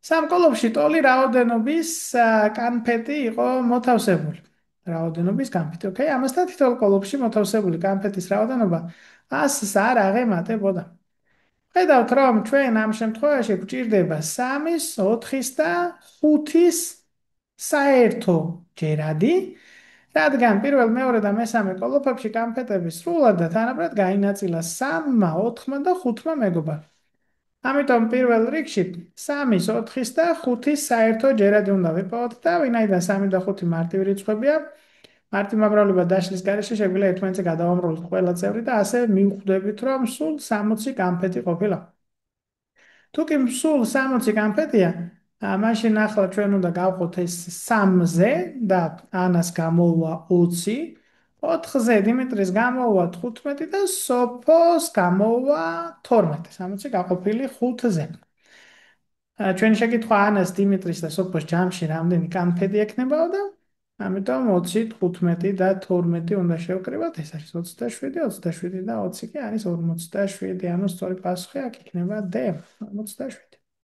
სამკოლოფში ტოლი რაოდენობის კანფეტი იყო მოთავსებული. რაოდენობის კანფეტი. ოკეი, ამასთან თითოეულ კოლოფში მოთავსებული კანფეტის რაოდენობა 100-ს არ აღემატებოდა. ხედავთ, რომ ჩვენ ამ შემთხვევაში გვჭირდება 3-ის, 4-ის და 5-ის საერთო ჯერადი, რადგან პირველ, მეორე და მესამე კოლოფებში კანფეტები სრულად და თანაბრად გაინაწილა 3-მა, 4-მა და 5-მა მეგობარმა. ამიტომ პირველ რიგში 3-ის, 4-ის და 5-ის საერთო ჯერადი უნდა ვიპოვოთ და ვინაიდან 3 და 5 მარტივი რიცხვებია, მარტივმაგრავლება დაშლის გარეშე შეგვიძლია ერთმანეთზე გადავამრავლოთ ყველა წევრი და ასე მივხვდებით, რომ სულ 60 კანფეტი ყოფილა. თუ კი სულ 60 კანფეტია, მაშინ ახლა ჩვენ უნდა გავყოთ ეს 3-ზე და ანას გამოვა 20, 4-ზე დიმიტრის გამოვა 15 და სოფოს გამოვა 12. 60 გაყოფილი 5-ზე. ჩვენი შეკითხვა ანას, დიმიტრის და სოფოს ჯამში რამდენი კანფეტი ექნებაო და ამიტომ 20, 15 და 12 უნდა შევკრივოთ. ეს არის 27, 27 და 20 კი არის 47. ანუ სწორი პასუხი აქ იქნება D, 47.